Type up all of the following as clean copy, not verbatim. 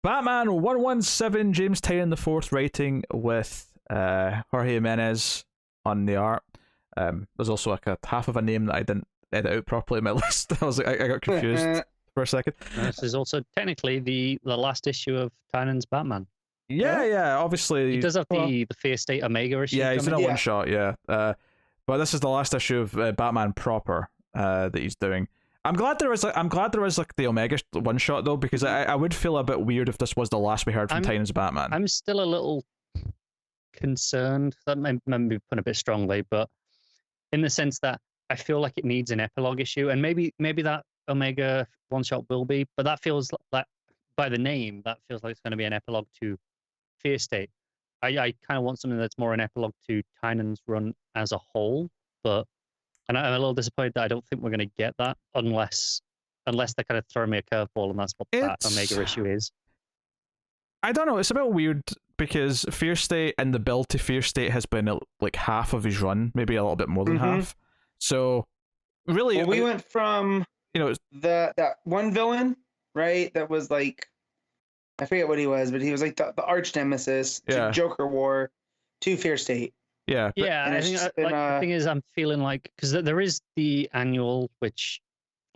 Batman 117, James Tynion the fourth writing with Jorge Jimenez on the art. There's also like a half of a name that I didn't edit out properly in my list. I was like, I got confused for a second. This is also technically the last issue of Tynion's Batman. Yeah. Obviously, he does have the Fear State Omega issue. Yeah, he's in a one shot. Yeah, but this is the last issue of Batman proper that he's doing. I'm glad there is like the Omega one shot though, because I would feel a bit weird if this was the last we heard from Tynion's Batman. I'm still a little concerned. That may be put a bit strongly, but in the sense that I feel like it needs an epilogue issue, and maybe that Omega one shot will be, but that feels like by the name that feels like it's going to be an epilogue to Fear State. I kind of want something that's more an epilogue to Tynion's run as a whole, and I'm a little disappointed that I don't think we're going to get that unless they kind of throw me a curveball, and that's what that Omega issue is. I don't know. It's a bit weird because Fear State and the build to Fear State has been like half of his run, maybe a little bit more than half. So really, we went from that one villain, right? That was like, I forget what he was, but he was like the arch nemesis, Joker War, to Fear State. Yeah. I think the thing is, I'm feeling like, because there is the annual, which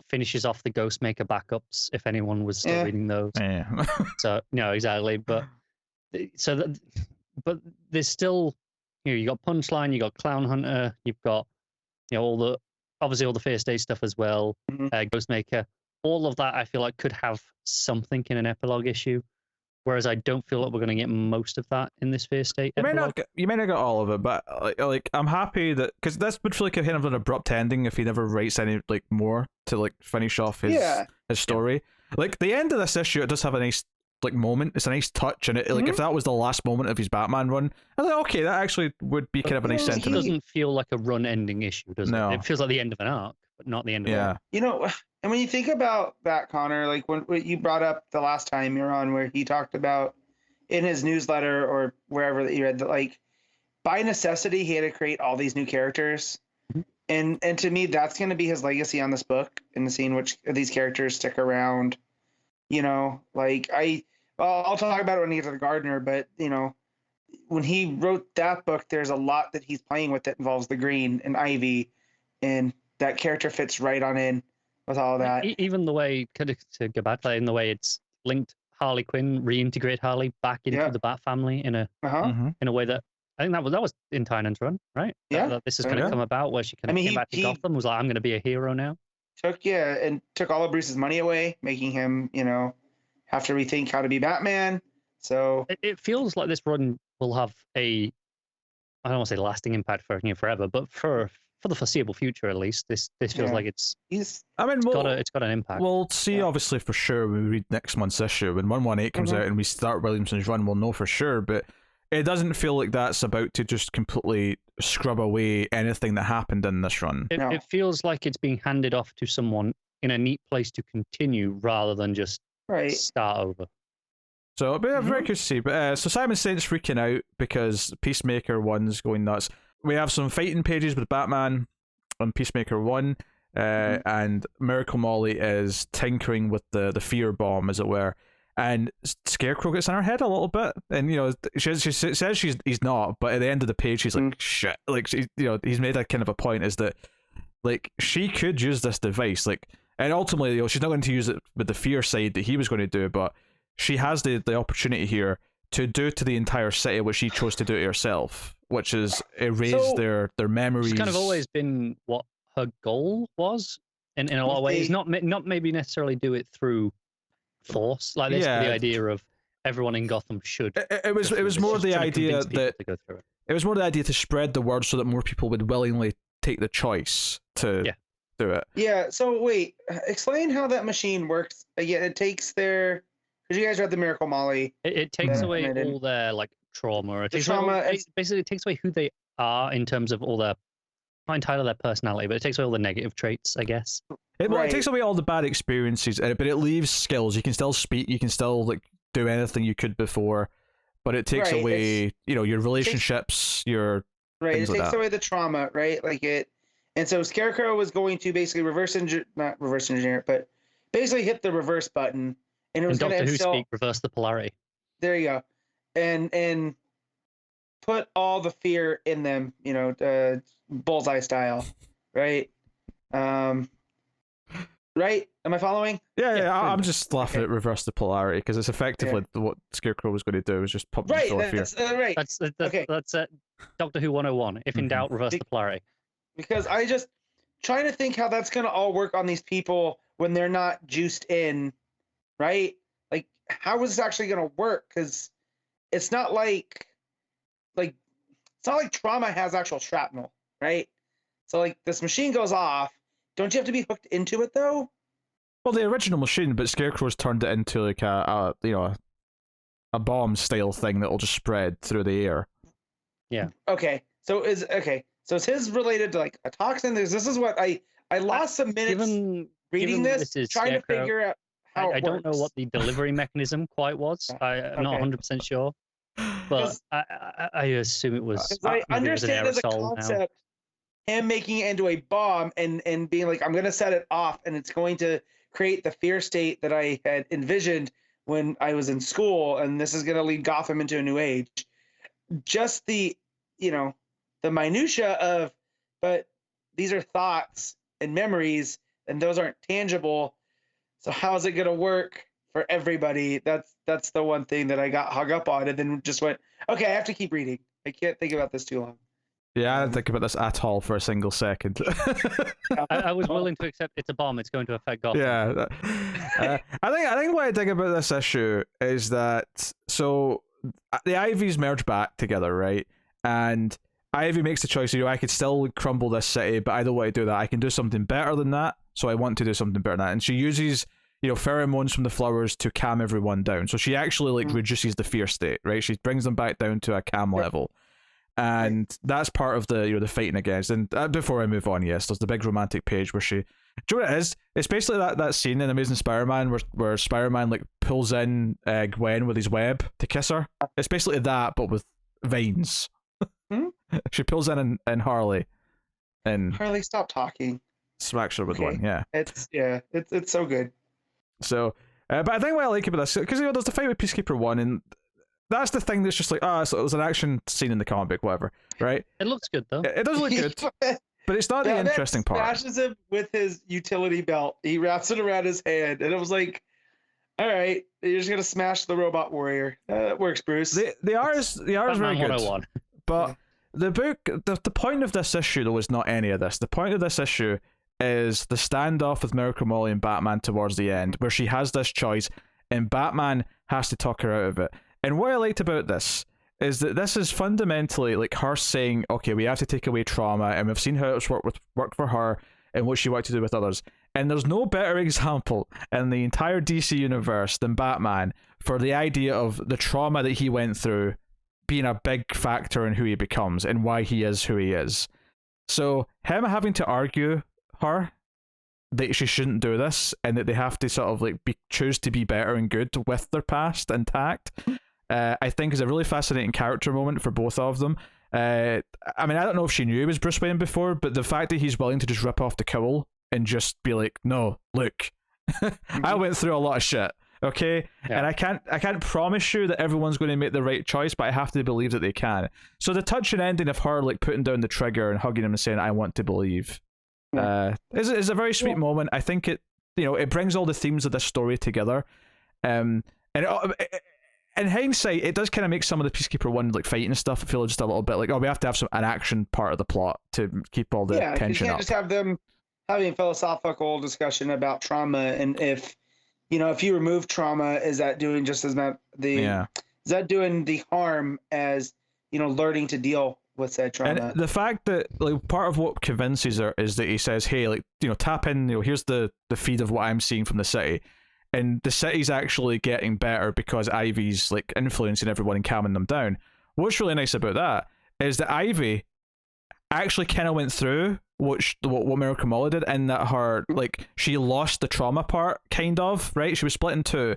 finishes off the Ghostmaker backups, if anyone was still reading those. Yeah. So, no, exactly. But but there's still, you got Punchline, you got Clown Hunter, you've got, all the Fear State stuff as well, Ghostmaker. All of that I feel like could have something in an epilogue issue. Whereas I don't feel like we're going to get most of that in this Fear State. You may not get all of it, but like I'm happy that, because this would feel like a kind of an abrupt ending if he never writes any like more to like finish off his story. Like the end of this issue, it does have a nice like moment. It's a nice touch, and it like if that was the last moment of his Batman run, I'm like, okay, that actually would be kind of a nice sentiment. It doesn't feel like a run-ending issue, does it? No. It feels like the end of an arc, but not the end of an arc. And when you think about that, Connor, like when you brought up the last time you're on, where he talked about in his newsletter or wherever that you read that, like, by necessity, he had to create all these new characters. And to me, that's going to be his legacy on this book, in the scene which these characters stick around. Like I'll talk about it when he gets to the Gardener, but when he wrote that book, there's a lot that he's playing with that involves the Green and Ivy, and that character fits right on in with all that. Even the way, to go back to that, in the way it's linked Harley Quinn, reintegrate Harley back into the Bat family in a way that I think that was in Tynion's run, right? That this is going to come about, where she kind of came back to Gotham, was like, I'm going to be a hero now. Took all of Bruce's money away, making him, have to rethink how to be Batman. So it feels like this run will have I don't want to say lasting impact for forever, but for the foreseeable future, at least, this feels like it's got an impact. We'll see, obviously, for sure, when we read next month's issue. When 118 comes out and we start Williamson's run, we'll know for sure, but it doesn't feel like that's about to just completely scrub away anything that happened in this run. It feels like it's being handed off to someone in a neat place to continue, rather than just start over. So, but very good to see. But so Simon Saint's freaking out because Peacemaker 1's going nuts. We have some fighting pages with Batman on Peacemaker 1, and Miracle Molly is tinkering with the fear bomb, as it were. And Scarecrow gets in her head a little bit, and she says he's not, but at the end of the page she's like, shit, like he's made a kind of a point, is that like she could use this device, like, and ultimately she's not going to use it with the fear side that he was going to do, but she has the opportunity here to do to the entire city what she chose to do to herself, which is erase their memories. It's kind of always been what her goal was, in a lot of ways. Not maybe necessarily do it through force, like this. The idea of everyone in Gotham should. It was more the idea that it was more the idea to spread the word so that more people would willingly take the choice to do it. Yeah. So wait, explain how that machine works. Again, it takes their. Because you guys read the Miracle Molly. It takes away all their like trauma. Basically, it takes away who they are in terms of all their, not entirely their personality, but it takes away all the negative traits, I guess. It takes away all the bad experiences, but it leaves skills. You can still speak. You can still like do anything you could before, but it takes away your relationships. It takes away the trauma, right? Like it. And so Scarecrow was going to basically not reverse engineer it, but basically hit the reverse button and it was In going to Doctor Who instill. speak, reverse the polarity. There you go, and put all the fear in them, bullseye style, right? Right? Am I following? Yeah, I'm pretty just laughing at reverse the polarity because it's effectively what Scarecrow was going to do, was just pump them Right. full of fear. That's right. That's Okay. Doctor Who 101. If in doubt, reverse the polarity. Because I just trying to think how that's going to all work on these people when they're not juiced in, right? Like, how is this actually going to work? Because it's not like trauma has actual shrapnel, right? So like this machine goes off. Don't you have to be hooked into it though? Well, the original machine, but Scarecrow's turned it into like a bomb style thing that'll just spread through the air. Yeah. Okay. So is his related to like a toxin? This is what I lost some minutes reading this trying to figure out how I it don't know works. what the delivery mechanism quite was. I'm not 100% sure, but I assume it was. I understand as a concept, him making it into a bomb and being like, I'm going to set it off, and it's going to create the fear state that I had envisioned when I was in school, and this is going to lead Gotham into a new age. Just the minutia of, but these are thoughts and memories, and those aren't tangible. So how is it going to work for everybody? That's the one thing that I got hung up on, and then just went, okay, I have to keep reading. I can't think about this too long. Yeah, I didn't think about this at all for a single second. I was willing to accept it's a bomb. It's going to affect Gotham. Yeah, I think what I think about this issue is that so the Ivies merge back together, right? And Ivy makes the choice. I could still crumble this city, but I don't want to do that. I can do something better than that. So I want to do something better than that. And she uses pheromones from the flowers to calm everyone down. So she actually reduces the fear state, right? She brings them back down to a calm level. And that's part of the the fighting against. And before I move on, yes, there's the big romantic page where she. Do you know what it is? It's basically that scene in Amazing Spider-Man where Spider-Man like pulls in Gwen with his web to kiss her. It's basically that, but with vines. She pulls in Harley, and Harley, stop talking. Smacks her with one. Yeah, it's so good. So, but I think what I like about this, because there's the fight with Peacekeeper 1, and that's the thing that's just like, so it was an action scene in the comic book, whatever, right? It looks good though. It does look good, but it's not the interesting part. He smashes him with his utility belt. He wraps it around his hand, and it was like, all right, you're just gonna smash the robot warrior. That works, Bruce. The art is very good, but the book, the point of this issue though is not any of this. The point of this issue is the standoff with Miracle Molly and Batman towards the end, where she has this choice, and Batman has to talk her out of it. And what I liked about this is that this is fundamentally like her saying, okay, we have to take away trauma, and we've seen how it's worked for her and what she wanted to do with others. And there's no better example in the entire DC universe than Batman for the idea of the trauma that he went through being a big factor in who he becomes and why he is who he is. So him having to argue her that she shouldn't do this and that they have to sort of like choose to be better and good with their past intact, I think is a really fascinating character moment for both of them. I mean, I don't know if she knew he was Bruce Wayne before, but the fact that he's willing to just rip off the cowl and just be like, no, look, I went through a lot of shit, okay? Yeah. And I can't promise you that everyone's going to make the right choice, but I have to believe that they can. So the touching ending of her like putting down the trigger and hugging him and saying, I want to believe, is a very sweet moment. I think it brings all the themes of this story together. And in hindsight, it does kind of make some of the Peacekeeper 1 like fighting and stuff feel just a little bit like, we have to have an action part of the plot to keep all the tension you can't up. Just have them having a philosophical discussion about trauma, and if you remove trauma, is that doing just as much is that doing the harm as learning to deal with said trauma? And the fact that like part of what convinces her is that he says, hey, like tap in, here's the feed of what I'm seeing from the city. And the city's actually getting better because Ivy's like influencing everyone and calming them down. What's really nice about that is that Ivy actually kind of went through what Miracle Molly did, in that her like she lost the trauma part, kind of, right? She was split in two,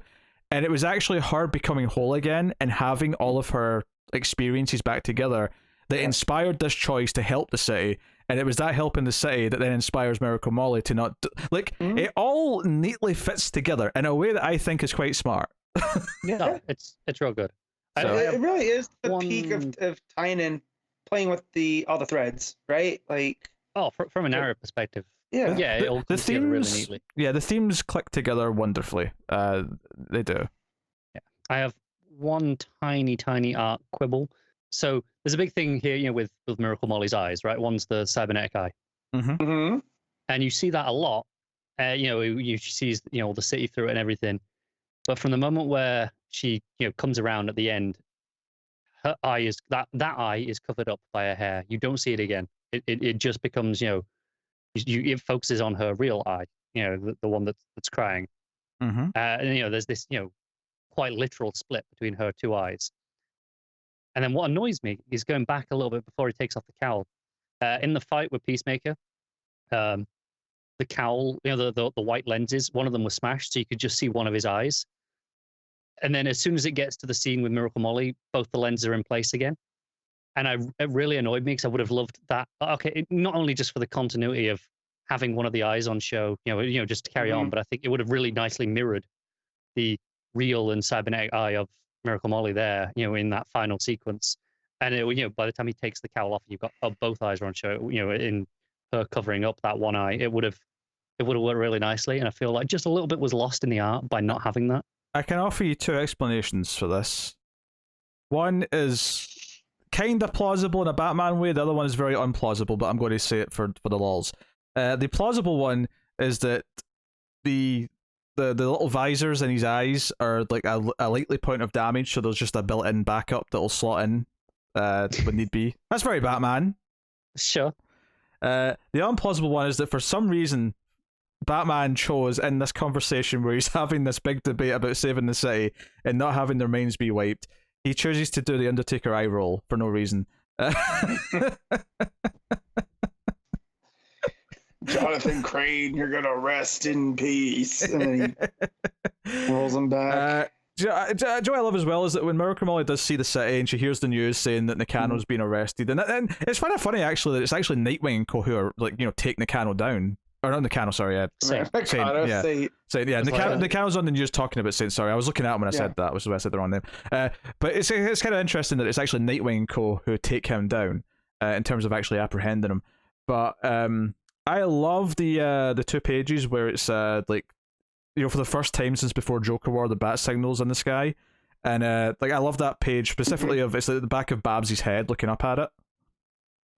and it was actually her becoming whole again and having all of her experiences back together that inspired this choice to help the city. and it was that help in the city that then inspires Miracle Molly to not it all neatly fits together in a way that I think is quite smart. Yeah, No, it's real good. So- it really is the peak of Tynan playing with all the threads, right? Like, from a narrative perspective, yeah, it all comes together really neatly. Yeah, the themes click together wonderfully. They do. Yeah, I have one tiny art quibble. So there's a big thing here, with Miracle Molly's eyes, right? One's the cybernetic eye, Mm-hmm. and you see that a lot. You sees all the city through it and everything. But from the moment where she comes around at the end, her eye is that eye is covered up by her hair. You don't see it again. It just becomes it focuses on her real eye, the one that's crying. Mm-hmm. And there's this quite literal split between her two eyes. And then what annoys me is going back a little bit before he takes off the cowl. In the fight with Peacemaker, the cowl, the white lenses, one of them was smashed, so you could just see one of his eyes. And then as soon as it gets to the scene with Miracle Molly, both the lenses are in place again. And it really annoyed me because I would have loved that. Okay, not only just for the continuity of having one of the eyes on show, just to carry on, but I think it would have really nicely mirrored the real and cybernetic eye of Miracle Molly there, in that final sequence. And by the time he takes the cowl off, you've got both eyes are on show. In her covering up that one eye, it would have worked really nicely. And I feel like just a little bit was lost in the art by not having that. I can offer you two explanations for this. One is kind of plausible in a Batman way. The other one is very unplausible, but I'm going to say it for the lols. The plausible one is that the little visors in his eyes are like a likely point of damage, so there's just a built-in backup that'll slot in when need be. That's very Batman. Sure. The unplausible one is that for some reason Batman chose in this conversation where he's having this big debate about saving the city and not having their minds be wiped, he chooses to do the Undertaker eye roll for no reason. Jonathan Crane, you're gonna rest in peace. And then he rolls him back. Joe, I love as well is that when Miracle Molly does see the city and she hears the news saying that Nakano's been arrested, and it's kind of funny actually that it's actually Nightwing and Co who are take Nakano down. Or not Nakano, sorry, Saint. Nakano's on the news talking about Saint. Sorry, I was looking at him when I said that, which is why I said the wrong name. But it's kind of interesting that it's actually Nightwing and Co who take him down in terms of actually apprehending him. But I love the 2 pages where it's for the first time since before Joker wore the bat signals in the sky, and I love that page specifically of it's at the back of Babsy's head looking up at it.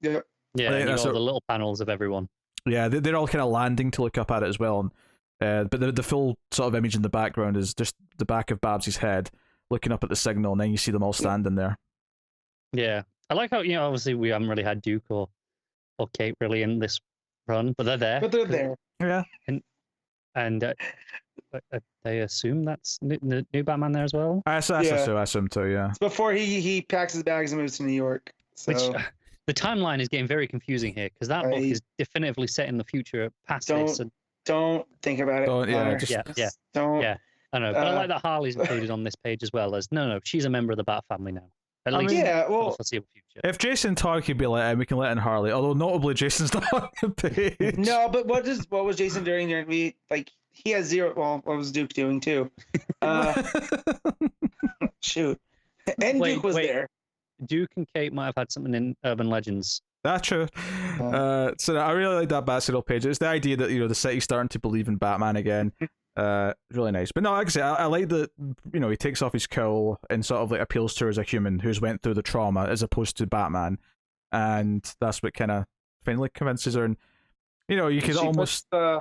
Yeah. Yeah, and you got all the little panels of everyone. Yeah, they're all kind of landing to look up at it as well. And, but the full sort of image in the background is just the back of Babsy's head looking up at the signal, and then you see them all standing there. Yeah. I like how, obviously we haven't really had Duke or Kate really in this run, but they're there. But they're there. Yeah. And they assume that's new Batman there as well? I assume too, yeah. It's before he packs his bags and moves to New York. So. Which... the timeline is getting very confusing here because that book is definitively set in the future past this. And don't think about it. Don't. I know, but I like that Harley's included on this page as well as no, she's a member of the Bat family now. At least for the foreseeable future. If Jason Todd could be let in, we can let in Harley. Although notably, Jason's not on the page. No, but what was Jason doing there? He has zero. Well, what was Duke doing too? Shoot, and Duke was there. Duke and Kate might have had something in Urban Legends. That's true. So I really like that Bat-Signal page. It's the idea that the city's starting to believe in Batman again. Really nice. But no, like I say, I like that. He takes off his cowl and sort of appeals to her as a human who's went through the trauma as opposed to Batman, and that's what kind of finally convinces her. And you could almost. Go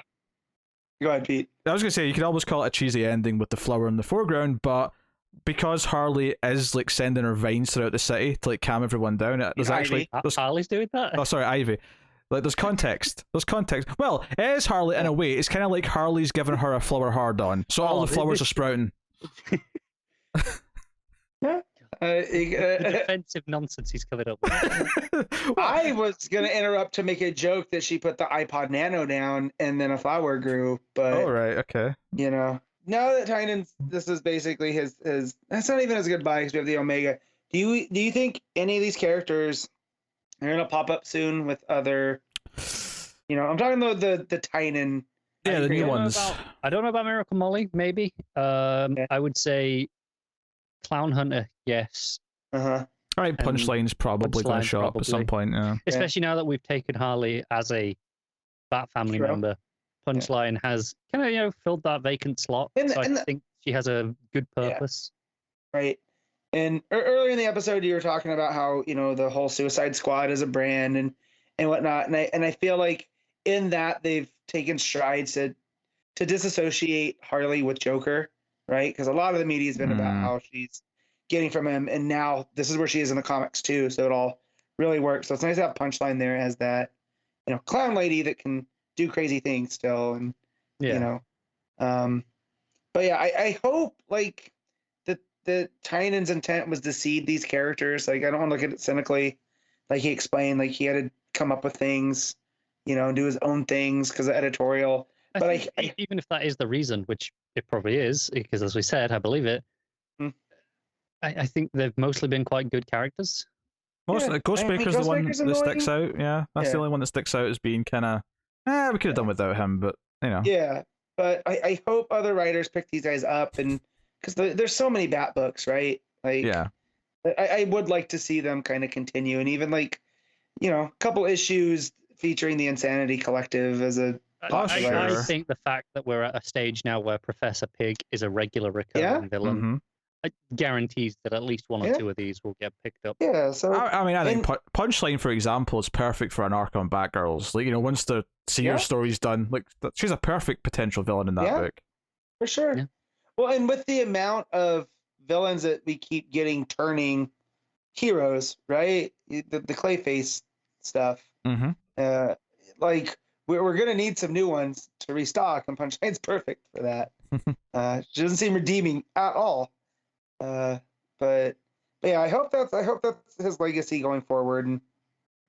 ahead, Pete. I was gonna say you could almost call it a cheesy ending with the flower in the foreground, but because Harley is sending her vines throughout the city to calm everyone down, there's actually Harley's doing that. Oh, sorry, Ivy. There's context. There's context. Well, it is Harley in a way. It's kind of like Harley's giving her a flower hard on, so all the flowers are sprouting. The defensive nonsense he's covered up with. I was gonna interrupt to make a joke that she put the iPod Nano down and then a flower grew, but oh right, okay. Now that Tynan's, this is basically his. That's not even as goodbye because we have the Omega. Do you think any of these characters are gonna pop up soon with other I'm talking about the Tynan. Yeah, the new I don't know ones. I don't know about Miracle Molly. Maybe. I would say Clown Hunter. Yes. Uh-huh. All right, Punchline's probably going to Punchline, show up at some probably. point. Yeah. Especially now that we've taken Harley as a Bat family True. member. Punchline has kind of filled that vacant slot. And I think she has a good purpose. Right. And earlier in the episode, you were talking about how the whole Suicide Squad is a brand and whatnot, and I feel like in that they've taken strides to disassociate Harley with Joker, right? Because a lot of the media has been about how she's getting from him, and now this is where she is in the comics too. So it all really works. So it's nice to have Punchline there as that clown lady that can do crazy things still, and but yeah, I hope like the Tynan's intent was to seed these characters. Like, I don't want to look at it cynically. Like he explained, like he had to come up with things, and do his own things because of editorial. But even if that is the reason, which it probably is, because as we said, I believe it. I think they've mostly been quite good characters. Ghostmaker's the one that sticks out. Yeah, that's the only one that sticks out as being kind of, we could have done without him, but Yeah, but I hope other writers pick these guys up, and because there's so many Bat books, right? Like, I would like to see them kind of continue, and even like, a couple issues featuring the Insanity Collective as a. I think the fact that we're at a stage now where Professor Pig is a regular recurring villain. It guarantees that at least one or two of these will get picked up. Yeah, so I think Punchline, for example, is perfect for an arc on Batgirls. Like, once the Seer story's done, like she's a perfect potential villain in that book. For sure. Yeah. Well, and with the amount of villains that we keep getting turning heroes, right? The Clayface stuff. Like we're gonna need some new ones to restock, and Punchline's perfect for that. She doesn't seem redeeming at all. But yeah, I hope that's his legacy going forward, and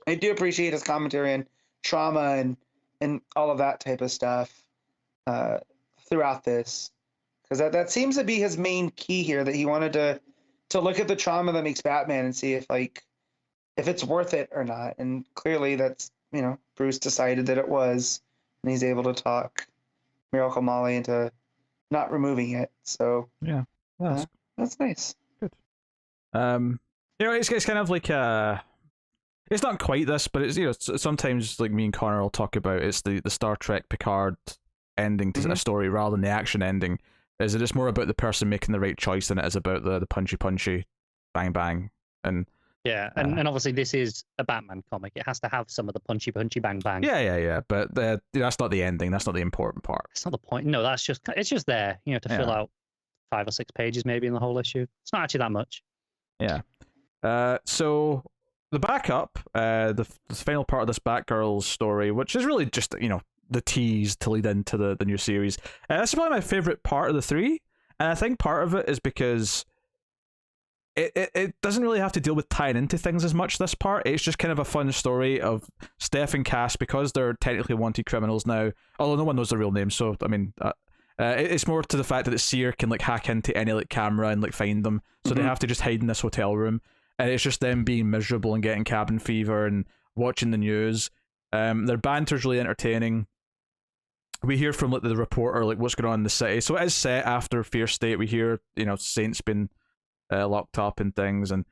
I do appreciate his commentary on trauma and all of that type of stuff throughout this, because that seems to be his main key here, that he wanted to look at the trauma that makes Batman and see if it's worth it or not, and clearly that's Bruce decided that it was, and he's able to talk Miracle Molly into not removing it. So that's nice. Good. It's kind of like it's not quite this, but it's sometimes like me and Connor will talk about, it's the Star Trek Picard ending to a story rather than the action ending. Is it just more about the person making the right choice than it is about the punchy bang bang and and obviously this is a Batman comic. It has to have some of the punchy bang bang. Yeah. But that's not the ending. That's not the important part. It's not the point. No, it's just there, to fill out 5 or 6 pages maybe in the whole issue. It's not actually that much. Yeah. So the backup, the final part of this Batgirl story, which is really just the tease to lead into the new series. That's probably my favorite part of the 3, and I think part of it is because it doesn't really have to deal with tying into things as much. This part, it's just kind of a fun story of Steph and Cass, because they're technically wanted criminals now, although no one knows their real names. So I mean. It's more to the fact that the Seer can like hack into any like camera and like find them, so they have to just hide in this hotel room, and it's just them being miserable and getting cabin fever and watching the news. Their banter's really entertaining. We hear from like the reporter like what's going on in the city, so it is set after Fear State. We hear Saint's been locked up and things, and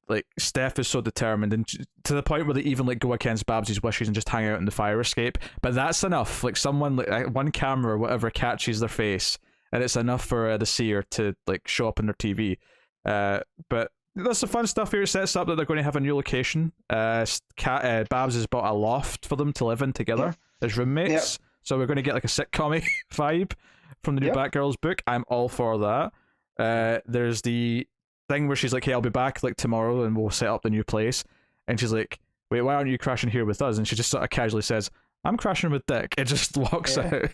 like Steph is so determined, and to the point where they even like go against Babsy's wishes and just hang out in the fire escape. But that's enough. Like someone, like one camera or whatever, catches their face, and it's enough for the Seer to like show up on their TV. But there's some fun stuff here. It sets up that they're going to have a new location. Babs has bought a loft for them to live in together as roommates. So we're going to get like a sitcom vibe from the new Batgirls book. I'm all for that. There's the thing where she's like, hey, I'll be back like tomorrow and we'll set up the new place, and she's like, wait, why aren't you crashing here with us? And she just sort of casually says, I'm crashing with Dick. It just walks out.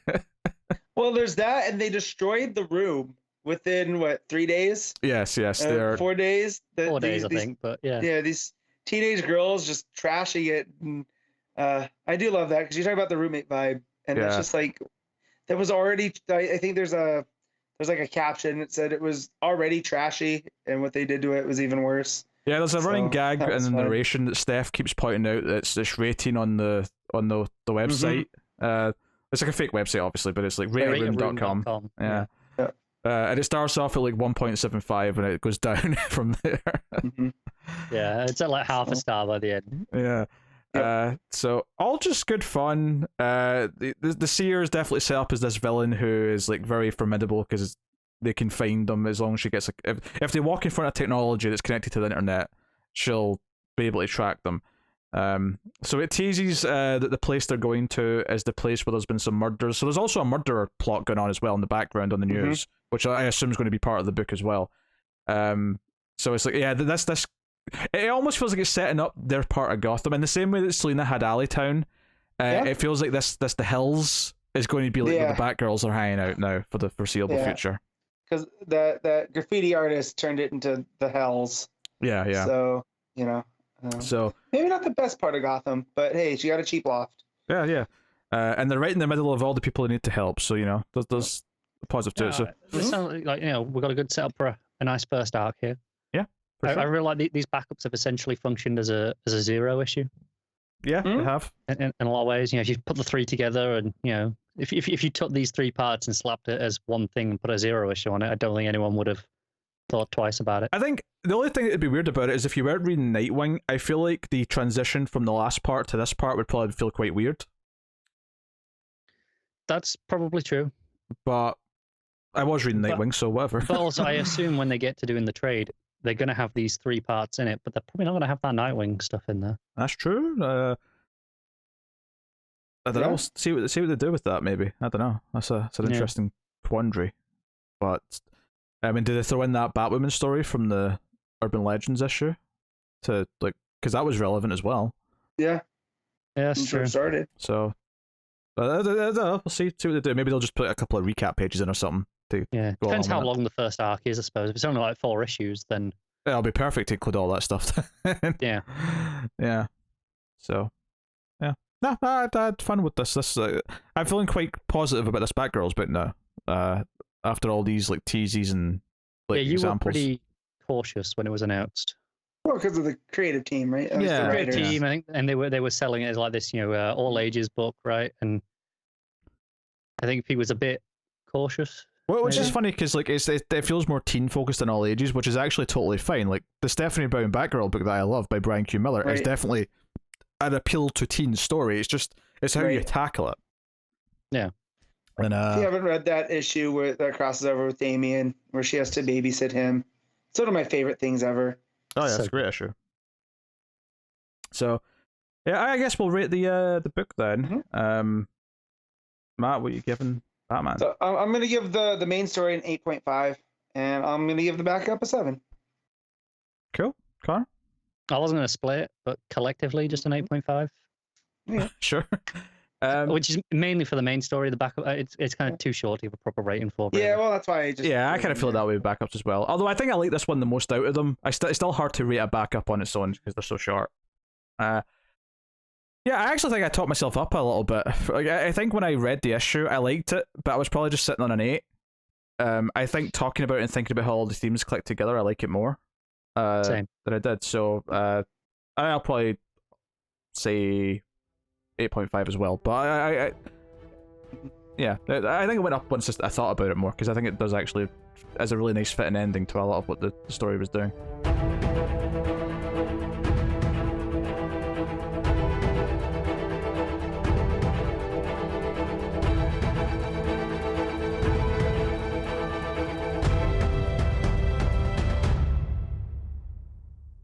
Well, there's that, and they destroyed the room within 3 days? Yes, they're 4 days. 4 days, I think, but yeah, these teenage girls just trashing it, and I do love that, because you talk about the roommate vibe, and it's just like there was already. I think there's like a caption that said it was already trashy, and what they did to it was even worse. Yeah, there's a running So, gag in that's the fun. narration that Steph keeps pointing out that it's rating on the website. It's like a fake website, obviously, but it's like ratearoom.com. Ratearoom.com. Yeah. Yeah. And it starts off at like 1.75 and it goes down from there. Yeah, it's at like half a star by the end. Yeah. Yep. So all just good fun. The seer is definitely set up as this villain who is like very formidable because they can find them as long as she gets like if they walk in front of technology that's connected to the internet, she'll be able to track them. So it teases that the place they're going to is the place where there's been some murders. So there's also a murderer plot going on as well in the background on the news, which I assume is going to be part of the book as well. So it's like, yeah, this. It almost feels like it's setting up their part of Gotham in the same way that Selena had Alleytown. It feels like this the Hills is going to be like where the Batgirls are hanging out now for the foreseeable future. Because the graffiti artist turned it into the Hells. Yeah. So so maybe not the best part of Gotham, but hey, she got a cheap loft. Yeah. And they're right in the middle of all the people who need to help. So there's a positive to it. So this sounds like we've got a good setup for a nice first arc here. Yeah, for sure. I really like these backups have essentially functioned as a zero issue. Yeah, they have in a lot of ways. If you put the three together, and if you took these three parts and slapped it as one thing and put a zero issue on it, I don't think anyone would have thought twice about it. I think the only thing that'd be weird about it is if you weren't reading Nightwing, I feel like the transition from the last part to this part would probably feel quite weird. That's probably true. But I was reading Nightwing, so whatever. But also, I assume when they get to doing the trade, they're going to have these three parts in it, but they're probably not going to have that Nightwing stuff in there. That's true. I don't know. We'll see what they do with that. Maybe I don't know. That's an interesting quandary. But I mean, did they throw in that Batwoman story from the Urban Legends issue to because that was relevant as well? Yeah, that's true. Started. So I don't know. We'll see what they do. Maybe they'll just put a couple of recap pages in or something. Depends how long the first arc is, I suppose. If it's only like 4 issues, then it'll be perfect to include all that stuff. Yeah. So, yeah. No, I had fun with this. I'm feeling quite positive about this Batgirls book now. After all these teases and you examples. were pretty cautious when it was announced. Well, because of the creative team, right? Yeah, the creative team. I think, and they were selling it as like this, all ages book, right? And I think he was a bit cautious. Well, which is funny because it feels more teen focused than all ages, which is actually totally fine. Like the Stephanie Brown Batgirl book that I love by Brian Q. Miller is definitely an appeal to teen story. It's how you tackle it. Yeah. And if you haven't read that issue that crosses over with Damien, where she has to babysit him, it's one of my favorite things ever. Oh yeah, it's a great issue. So, yeah, I guess we'll rate the book then. Matt, what are you giving Batman? So I'm going to give the main story an 8.5, and I'm going to give the backup a 7. Cool. Connor? I wasn't going to split it, but collectively just an 8.5. Yeah. Sure. Which is mainly for the main story. The backup, it's kind of too short to give a proper rating for. Yeah, well, that's why I just... Yeah, I kind of feel that way with backups as well. Although I think I like this one the most out of them. It's still hard to rate a backup on its own because they're so short. Yeah, I actually think I taught myself up a little bit. I think when I read the issue, I liked it, but I was probably just sitting on an 8. I think talking about it and thinking about how all the themes click together, I like it more than I did. So I'll probably say 8.5 as well. But I think it went up once I thought about it more because I think it does actually as a really nice fitting ending to a lot of what the story was doing.